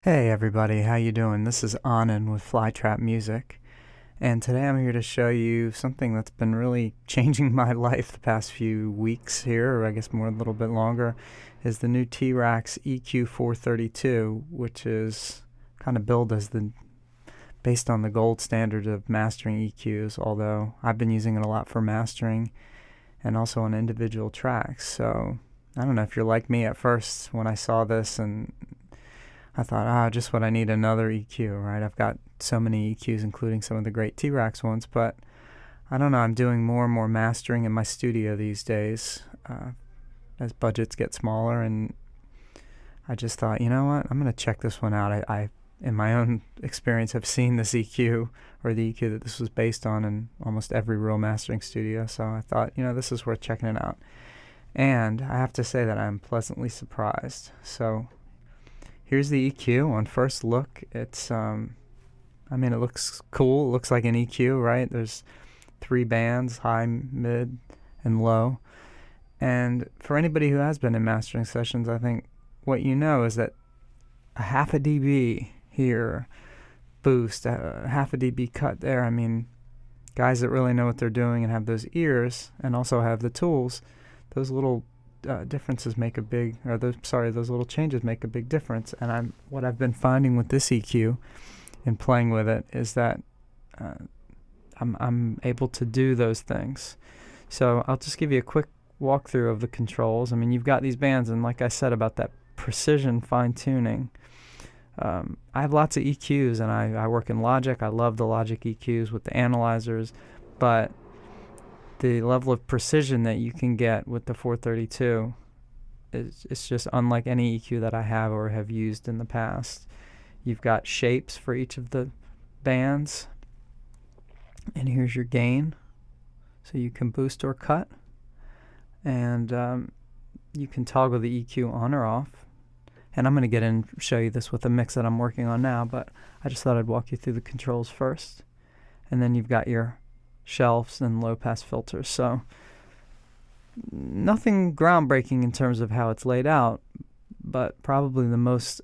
Hey everybody, how you doing? This is Anand with Flytrap Music, and today I'm here to show you something that's been really changing my life the past few weeks here, or I guess more a little bit longer, is the new T-Rax EQ432, which is kind of billed as based on the gold standard of mastering EQs, although I've been using it a lot for mastering and also on individual tracks. So I don't know if you're like me at first when I saw this, and I thought, just what I need, another EQ, right? I've got so many EQs, including some of the great T-Rax ones, but I don't know, I'm doing more and more mastering in my studio these days as budgets get smaller, and I just thought, you know what, I'm going to check this one out. I, in my own experience, have seen this EQ, or the EQ that this was based on, in almost every real mastering studio, so I thought, this is worth checking it out. And I have to say that I'm pleasantly surprised. So here's the EQ. On first look, it's, it looks cool. It looks like an EQ, right? There's 3 bands, high, mid, and low. And for anybody who has been in mastering sessions, I think what you know is that a half a dB here boost, a half a dB cut there. I mean, guys that really know what they're doing and have those ears and also have the tools, those little differences make a big, those little changes make a big difference. And what I've been finding with this EQ and playing with it is that I'm able to do those things. So I'll just give you a quick walkthrough of the controls. I mean, you've got these bands, and like I said about that precision fine tuning, I have lots of EQs, and I work in Logic. I love the Logic EQs with the analyzers, but the level of precision that you can get with the 432 it's just unlike any EQ that I have or have used in the past. You've got shapes for each of the bands, and here's your gain, so you can boost or cut, and you can toggle the EQ on or off. And I'm going to get in and show you this with a mix that I'm working on now, but I just thought I'd walk you through the controls first. And then you've got your shelves and low pass filters. So nothing groundbreaking in terms of how it's laid out, but probably the most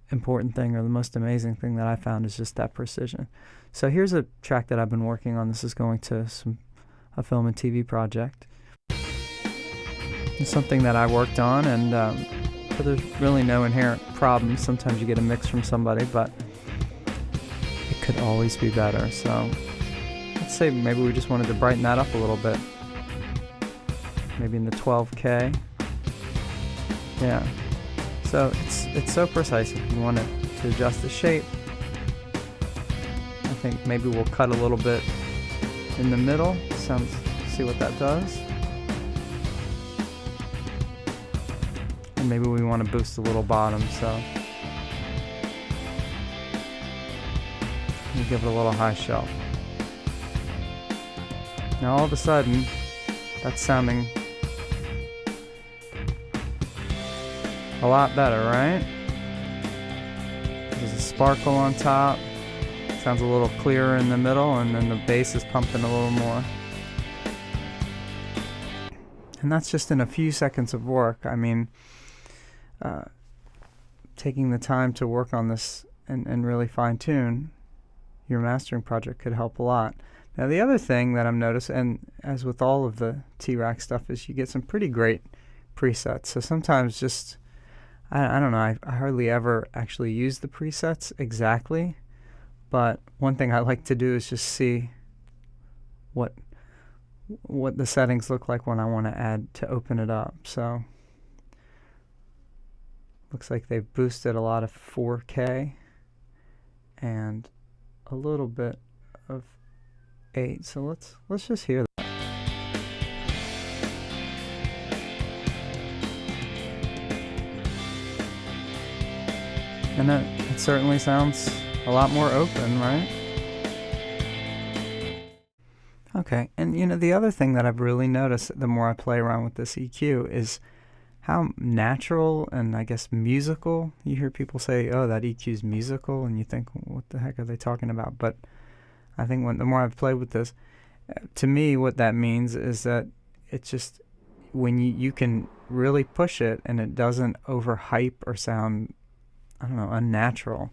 important thing, or the most amazing thing that I found, is just that precision. So here's a track that I've been working on. This is going to a film and TV project. It's something that I worked on, and but there's really no inherent problem. Sometimes you get a mix from somebody, but it could always be better. So let's say maybe we just wanted to brighten that up a little bit. Maybe in the 12K. Yeah. So it's so precise. If you want to adjust the shape, I think maybe we'll cut a little bit in the middle. See what that does. And maybe we want to boost a little bottom, so we'll give it a little high shelf. Now all of a sudden, that's sounding a lot better, right? There's a sparkle on top. Sounds a little clearer in the middle, and then the bass is pumping a little more. And that's just in a few seconds of work. I mean, taking the time to work on this and really fine-tune your mastering project could help a lot. Now, the other thing that I'm noticing, and as with all of the T-Rax stuff, is you get some pretty great presets. So sometimes just, I don't know, I hardly ever actually use the presets exactly, but one thing I like to do is just see what the settings look like when I want to add to open it up. So looks like they've boosted a lot of 4K and a little bit of 8. So let's just hear that. And it certainly sounds a lot more open, right? Okay, and the other thing that I've really noticed the more I play around with this EQ is how natural and, I guess, musical. You hear people say, oh, that EQ's musical, and you think, what the heck are they talking about? But I think the more I've played with this, to me what that means is that it's just when you can really push it and it doesn't overhype or sound I don't know, unnatural.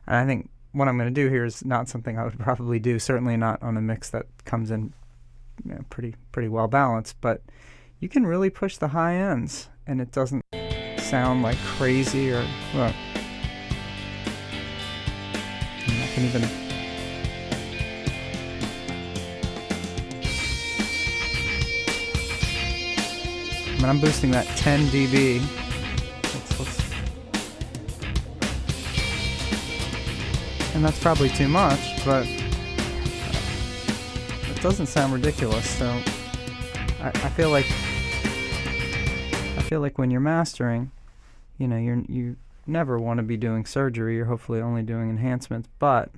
And I think what I'm going to do here is not something I would probably do, certainly not on a mix that comes in pretty well balanced, but you can really push the high ends and it doesn't sound like crazy or, look, I can even, I'm boosting that 10 dB. And that's probably too much, but it doesn't sound ridiculous. So I feel like when you're mastering, you never want to be doing surgery. You're hopefully only doing enhancements, but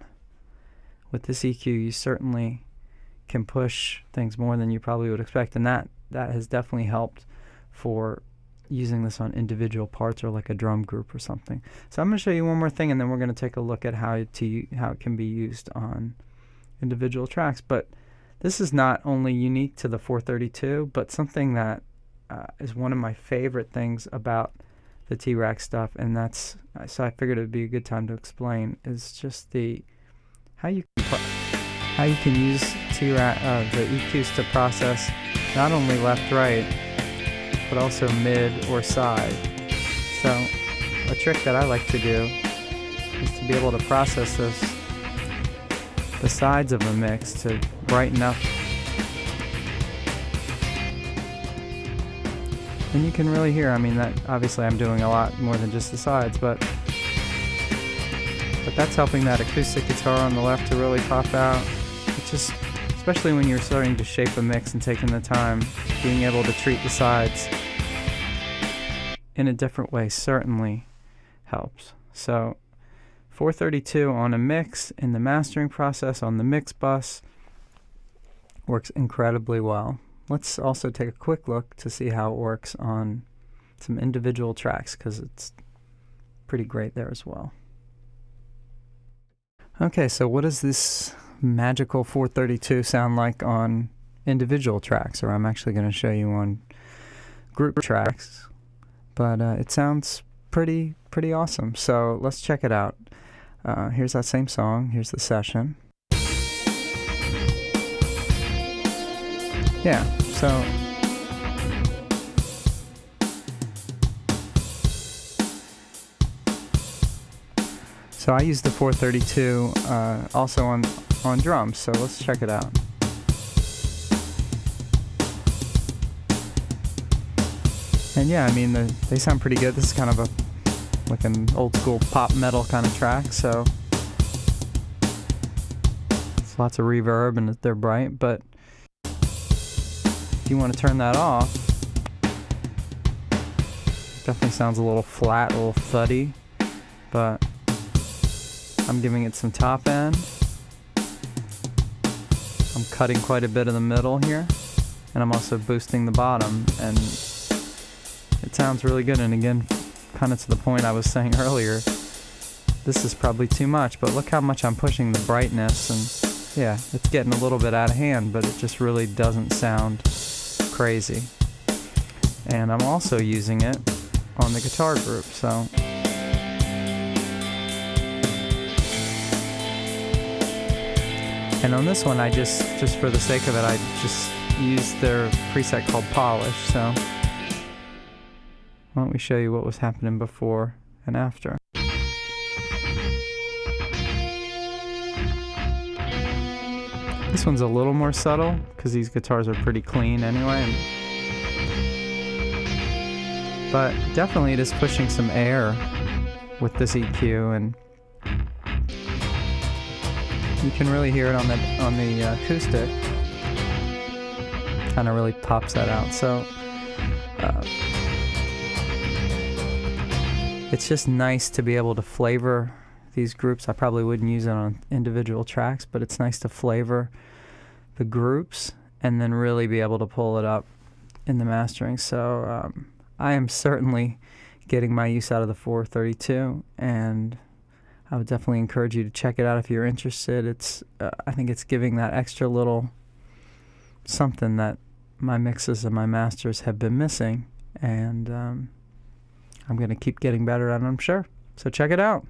with this EQ, you certainly can push things more than you probably would expect, and that has definitely helped for using this on individual parts or like a drum group or something. So I'm going to show you one more thing, and then we're going to take a look at how it can be used on individual tracks. But this is not only unique to the 432, but something that is one of my favorite things about the T-Rack stuff, and that's, so I figured it would be a good time to explain, is just how you can use T-Rack, the EQs to process not only left-right, but also mid or side. So a trick that I like to do is to be able to process the sides of a mix to brighten up. And you can really hear, that obviously I'm doing a lot more than just the sides, but that's helping that acoustic guitar on the left to really pop out. It's just, especially when you're starting to shape a mix and taking the time, being able to treat the sides in a different way certainly helps. So 432 on a mix in the mastering process on the mix bus works incredibly well. Let's also take a quick look to see how it works on some individual tracks, because it's pretty great there as well. Okay, so what does this magical 432 sound like on individual tracks? Or I'm actually going to show you on group tracks, but it sounds pretty awesome. So let's check it out. Here's that same song. Here's the session. Yeah, so I use the 432 also on drums, so let's check it out. And yeah, they sound pretty good. This is kind of like an old school pop metal kind of track, so it's lots of reverb and they're bright, but if you want to turn that off, it definitely sounds a little flat, a little thuddy, but I'm giving it some top end. I'm cutting quite a bit of the middle here, and I'm also boosting the bottom, and it sounds really good. And again, kind of to the point I was saying earlier, this is probably too much, but look how much I'm pushing the brightness, and yeah, it's getting a little bit out of hand, but it just really doesn't sound crazy. And I'm also using it on the guitar group, so and on this one I just for the sake of it, I just used their preset called Polish. So why don't we show you what was happening before and after. This one's a little more subtle because these guitars are pretty clean anyway, but definitely it is pushing some air with this EQ, and you can really hear it on the acoustic. Kind of really pops that out. So it's just nice to be able to flavor these groups. I probably wouldn't use it on individual tracks, but it's nice to flavor the groups and then really be able to pull it up in the mastering. So I am certainly getting my use out of the 432, and I would definitely encourage you to check it out if you're interested. It's I think it's giving that extra little something that my mixes and my masters have been missing, and I'm going to keep getting better at it, I'm sure. So check it out.